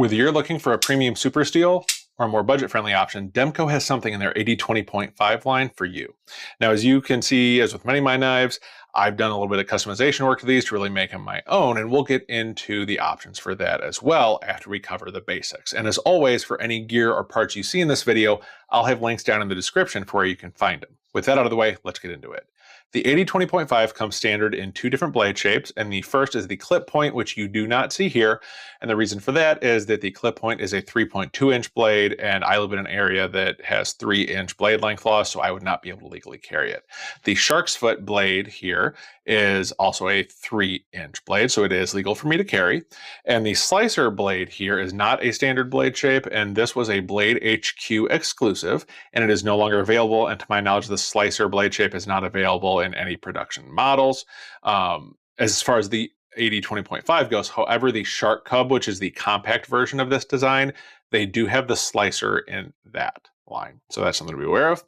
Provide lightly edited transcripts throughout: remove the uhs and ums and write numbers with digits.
Whether you're looking for a premium super steel or a more budget-friendly option, Demko has something in their AD20.5 line for you. Now, as you can see, as with many of my knives, I've done a little bit of customization work to these to really make them my own, and we'll get into the options for that as well after we cover the basics. And as always, for any gear or parts you see in this video, I'll have links down in the description for where you can find them. With that out of the way, let's get into it. The AD20.5 comes standard in two different blade shapes, and the first is the clip point, which you do not see here. And the reason for that is that the clip point is a 3.2-inch blade, and I live in an area that has 3-inch blade length laws, so I would not be able to legally carry it. The Sharksfoot blade here is also a 3-inch blade, so it is legal for me to carry. And the slicer blade here is not a standard blade shape, and this was a Blade HQ exclusive, and it is no longer available. And to my knowledge, the slicer blade shape is not available in any production models. As far as the AD20.5 goes, however, the Shark Cub, which is the compact version of this design, they do have the slicer in that line. So that's something to be aware of.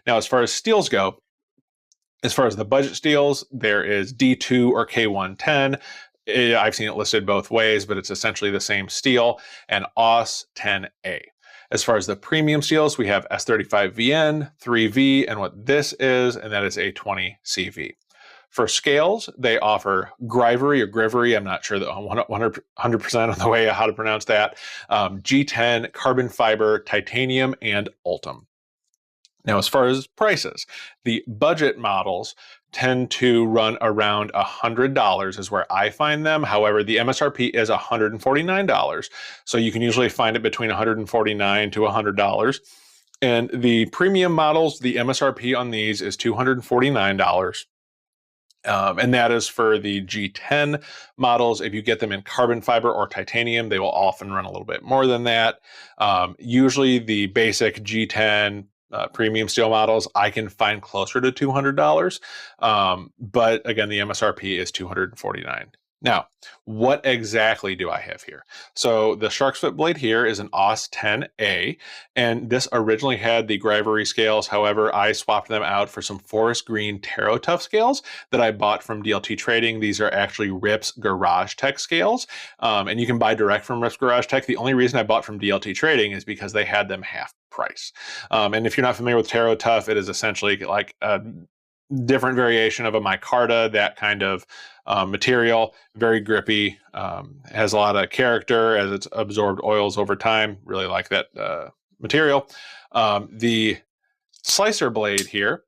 Now, as far as steels go, as far as the budget steels, there is D2 or K110. I've seen it listed both ways, but it's essentially the same steel, and AUS 10A. As far as the premium steels, we have S35VN, 3V, and what this is, and that is a 20CV. For scales, they offer Grivory or Grivory, I'm not sure 100% on the way how to pronounce that, G10, carbon fiber, titanium, and Ultim. Now, as far as prices, the budget models tend to run around $100 is where I find them. However, the MSRP is $149. So you can usually find it between $149 to $100. And the premium models, the MSRP on these is $249. And that is for the G10 models. If you get them in carbon fiber or titanium, they will often run a little bit more than that. Usually the basic G10 premium steel models, I can find closer to $200. But again, the MSRP is $249. Now, what exactly do I have here? So the Sharksfoot blade here is an AUS 10A, and this originally had the Grivory scales. However, I swapped them out for some forest green Taro Tough scales that I bought from DLT Trading. These are actually Rip's Garage Tech scales, and you can buy direct from Rip's Garage Tech. The only reason I bought from DLT Trading is because they had them half price. And if you're not familiar with Taro Tough, it is essentially like a different variation of a micarta, that kind of material, very grippy, has a lot of character as it's absorbed oils over time. Really like that material. The slicer blade here,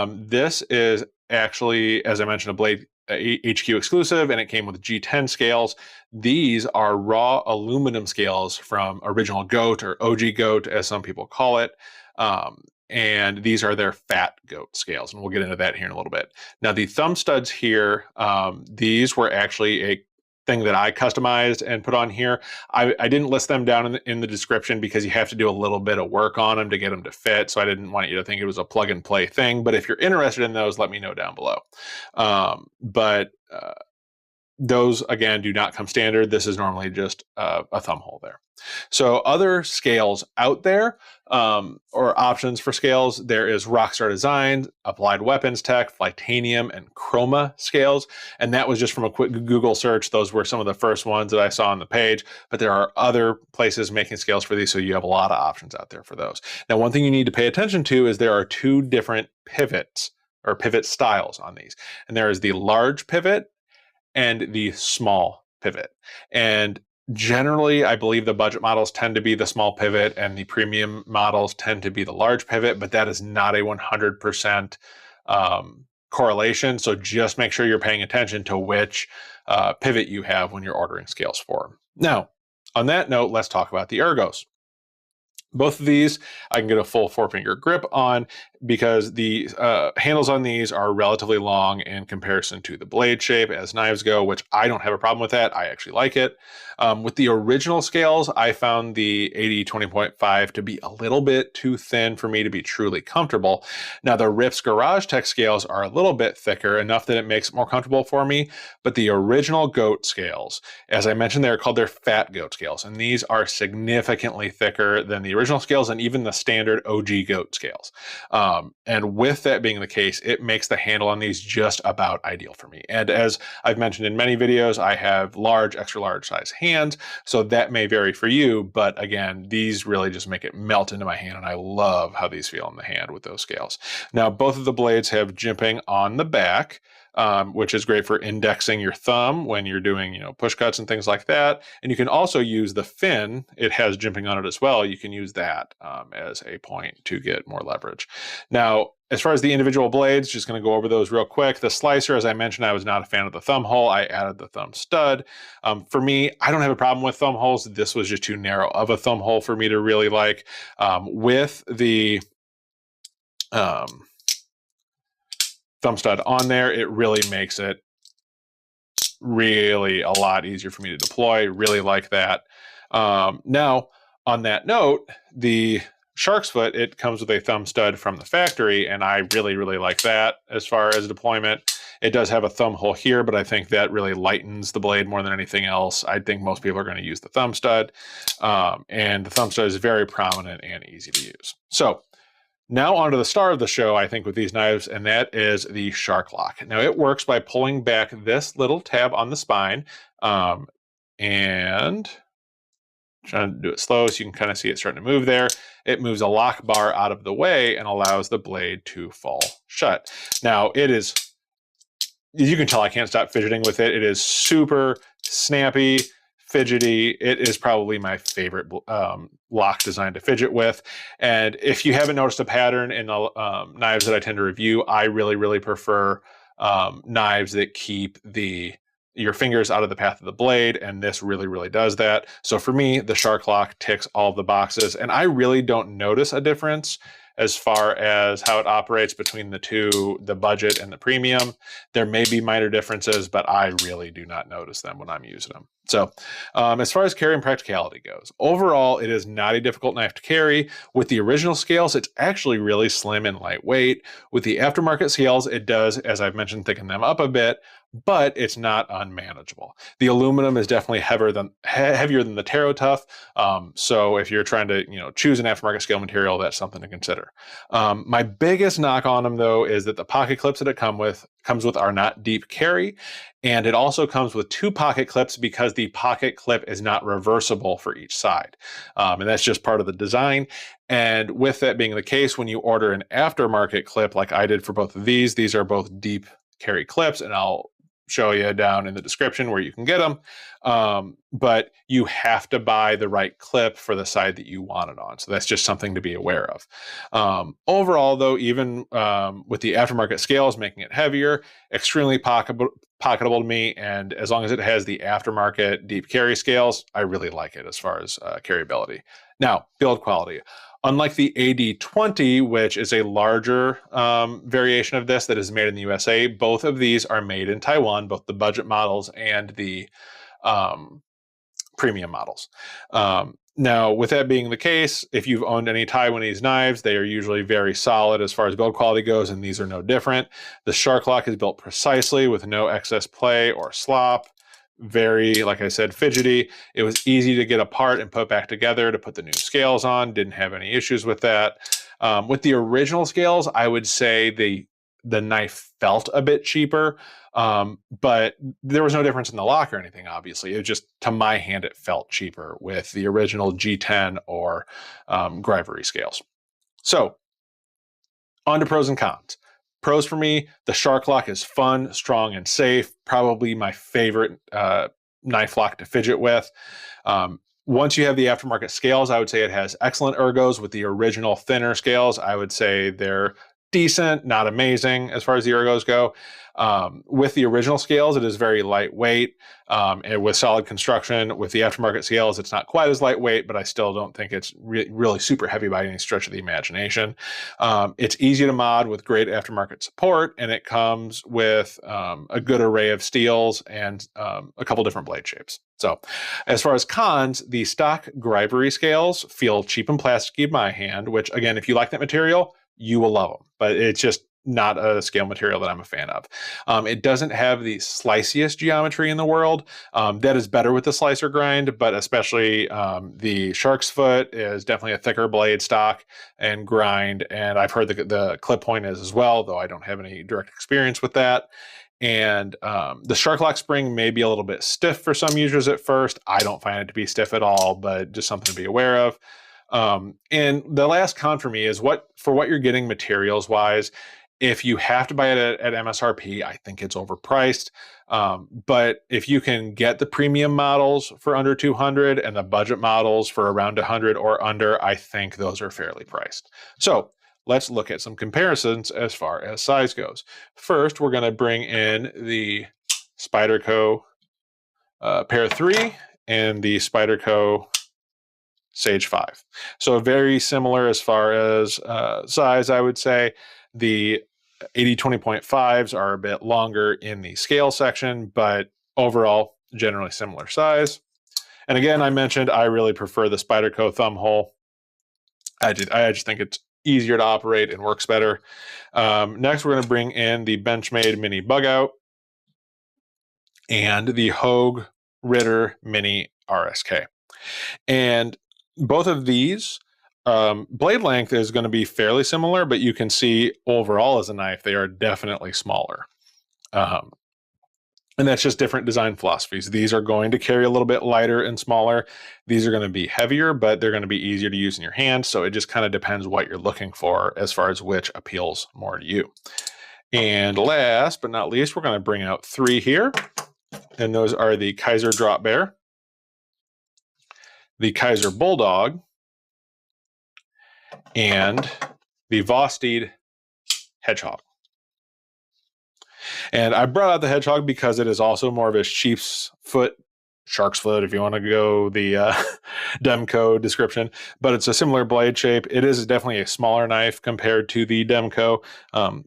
this is actually, as I mentioned, a Blade HQ exclusive, and it came with G10 scales. These are raw aluminum scales from Original Goat, or OG Goat, as some people call it. And these are their fat goat scales, and we'll get into that here in a little bit. Now, the thumb studs here, these were actually a thing that I customized and put on here. I didn't list them down in the description because you have to do a little bit of work on them to get them to fit, so I didn't want you to think it was a plug and play thing. But if you're interested in those, let me know down below. Those, again, do not come standard. This is normally just a thumb hole there. So other scales out there, or options for scales, there is Rockstar Designs, Applied Weapons Tech, Titanium, and Chroma scales. And that was just from a quick Google search. Those were some of the first ones that I saw on the page, but there are other places making scales for these, so you have a lot of options out there for those. Now, one thing you need to pay attention to is there are two different pivots, or pivot styles on these. And there is the large pivot and the small pivot. And generally, I believe the budget models tend to be the small pivot and the premium models tend to be the large pivot, but that is not a 100% correlation. So just make sure you're paying attention to which pivot you have when you're ordering scales for them. Now, on that note, let's talk about the Ergos. Both of these, I can get a full 4-finger grip on because the handles on these are relatively long in comparison to the blade shape as knives go, which I don't have a problem with that. I actually like it. With the original scales, I found the AD20.5 to be a little bit too thin for me to be truly comfortable. Now, the Rip's Garage Tech scales are a little bit thicker, enough that it makes it more comfortable for me, but the original goat scales, as I mentioned, they're called their fat goat scales, and these are significantly thicker than the original scales and even the standard OG goat scales. And with that being the case, it makes the handle on these just about ideal for me. And as I've mentioned in many videos, I have large, extra large size hands, so that may vary for you, but again, these really just make it melt into my hand, and I love how these feel in the hand with those scales. Now, both of the blades have jimping on the back, which is great for indexing your thumb when you're doing, push cuts and things like that. And you can also use the fin. It has jimping on it as well. You can use that as a point to get more leverage. Now, as far as the individual blades, just going to go over those real quick. The slicer, as I mentioned, I was not a fan of the thumb hole. I added the thumb stud. For me, I don't have a problem with thumb holes. This was just too narrow of a thumb hole for me to really like. With the thumb stud on there, it really makes it really a lot easier for me to deploy. Really like that. Now, on that note, the Sharksfoot, it comes with a thumb stud from the factory, and I really, really like that as far as deployment. It does have a thumb hole here, but I think that really lightens the blade more than anything else. I think most people are going to use the thumb stud, and the thumb stud is very prominent and easy to use. So, now onto the star of the show, I think, with these knives, and that is the Shark Lock. Now, it works by pulling back this little tab on the spine, and trying to do it slow so you can kind of see it starting to move there. It moves a lock bar out of the way and allows the blade to fall shut. Now, it is, as you can tell, I can't stop fidgeting with it. It is super snappy, fidgety. It is probably my favorite lock design to fidget with. And if you haven't noticed a pattern in the knives that I tend to review, I really, really prefer knives that keep your fingers out of the path of the blade, and this really, really does that. So for me, the Shark Lock ticks all of the boxes, and I really don't notice a difference as far as how it operates between the two, the budget and the premium. There may be minor differences, but I really do not notice them when I'm using them. So as far as carry and practicality goes, overall, it is not a difficult knife to carry. With the original scales, it's actually really slim and lightweight. With the aftermarket scales, it does, as I've mentioned, thicken them up a bit, but it's not unmanageable. The aluminum is definitely heavier than the Taro Tough. So if you're trying to, choose an aftermarket scale material, that's something to consider. My biggest knock on them, though, is that the pocket clips that it comes with are not deep carry. And it also comes with 2 pocket clips because the pocket clip is not reversible for each side. And that's just part of the design. And with that being the case, when you order an aftermarket clip like I did for both of these are both deep carry clips, and I'll show you down in the description where you can get them. But you have to buy the right clip for the side that you want it on. So that's just something to be aware of. Overall, though, even with the aftermarket scales making it heavier, extremely pocketable to me. And as long as it has the aftermarket deep carry scales, I really like it as far as carryability. Now, build quality. Unlike the AD20, which is a larger variation of this that is made in the USA, both of these are made in Taiwan, both the budget models and the premium models. Now, with that being the case, if you've owned any Taiwanese knives, they are usually very solid as far as build quality goes, and these are no different. The Shark Lock is built precisely with no excess play or slop. Very, like I said, fidgety. It was easy to get apart and put back together to put the new scales on. Didn't have any issues with that. With the original scales, I would say the knife felt a bit cheaper, but there was no difference in the lock or anything, obviously. It just, to my hand, it felt cheaper with the original G10 or Grivory scales. So, on to pros and cons. Pros for me, the Shark Lock is fun, strong, and safe. Probably my favorite knife lock to fidget with. Once you have the aftermarket scales, I would say it has excellent ergos. With the original thinner scales, I would say they're decent, not amazing as far as the ergos go. With the original scales, it is very lightweight and with solid construction. With the aftermarket scales, it's not quite as lightweight, but I still don't think it's really super heavy by any stretch of the imagination. It's easy to mod with great aftermarket support, and it comes with a good array of steels and a couple different blade shapes. So as far as cons, the stock Grivory scales feel cheap and plasticky in my hand, which, again, if you like that material, you will love them. But it's just not a scale material that I'm a fan of. It doesn't have the sliciest geometry in the world. That is better with the slicer grind, but especially the Sharksfoot is definitely a thicker blade stock and grind, and I've heard the clip point is as well, though I don't have any direct experience with that. And the Shark Lock spring may be a little bit stiff for some users at first. I don't find it to be stiff at all, but just something to be aware of. And the last con for me is for what you're getting materials wise, if you have to buy it at MSRP, I think it's overpriced. But if you can get the premium models for under 200 and the budget models for around 100 or under, I think those are fairly priced. So let's look at some comparisons as far as size goes. First, we're going to bring in the Spyderco Pair 3 and the Spyderco Sage 5. So very similar as far as size, I would say. The AD20.5s are a bit longer in the scale section, but overall, generally similar size. And again, I mentioned I really prefer the Spyderco thumb hole. I just think it's easier to operate and works better. Next, we're going to bring in the Benchmade Mini Bug Out and the Hogue Ritter Mini RSK. And both of these, blade length is going to be fairly similar, but you can see overall as a knife, they are definitely smaller. And that's just different design philosophies. These are going to carry a little bit lighter and smaller. These are going to be heavier, but they're going to be easier to use in your hand. So it just kind of depends what you're looking for as far as which appeals more to you. And last but not least, we're going to bring out 3 here. And those are the Kaiser Drop Bear, the Kaiser Bulldog, and the Vosteed Hedgehog. And I brought out the Hedgehog because it is also more of a sheep's foot, shark's foot, if you want to go the Demko description, but it's a similar blade shape. It is definitely a smaller knife compared to the Demko,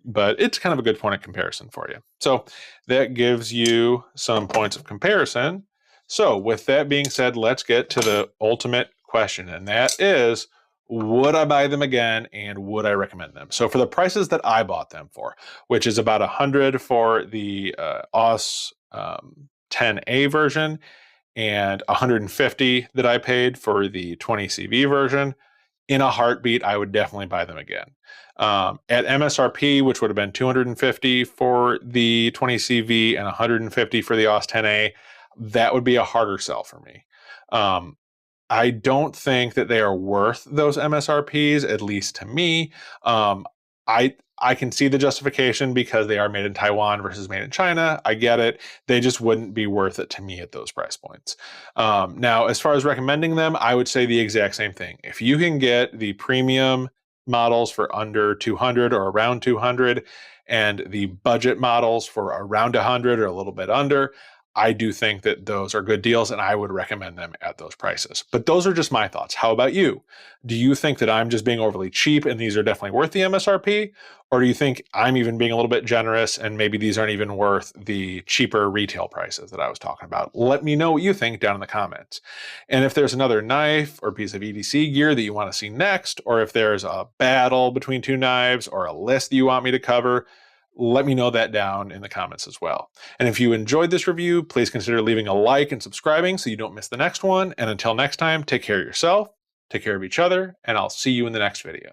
but it's kind of a good point of comparison for you. So that gives you some points of comparison. So with that being said, let's get to the ultimate question, and that is, would I buy them again and would I recommend them? So for the prices that I bought them for, which is about 100 for the AUS 10A version and 150 that I paid for the 20CV version, in a heartbeat, I would definitely buy them again. At MSRP, which would have been 250 for the 20CV and 150 for the AUS 10A, that would be a harder sell for me. I don't think that they are worth those MSRPs, at least to me. I can see the justification because they are made in Taiwan versus made in China. I get it. They just wouldn't be worth it to me at those price points. Now, as far as recommending them, I would say the exact same thing. If you can get the premium models for under 200 or around 200 and the budget models for around 100 or a little bit under, I do think that those are good deals and I would recommend them at those prices. But those are just my thoughts. How about you? Do you think that I'm just being overly cheap and these are definitely worth the MSRP? Or do you think I'm even being a little bit generous and maybe these aren't even worth the cheaper retail prices that I was talking about? Let me know what you think down in the comments. And if there's another knife or piece of EDC gear that you want to see next, or if there's a battle between 2 knives or a list that you want me to cover, let me know that down in the comments as well. And if you enjoyed this review, please consider leaving a like and subscribing so you don't miss the next one. And until next time, take care of yourself, take care of each other, and I'll see you in the next video.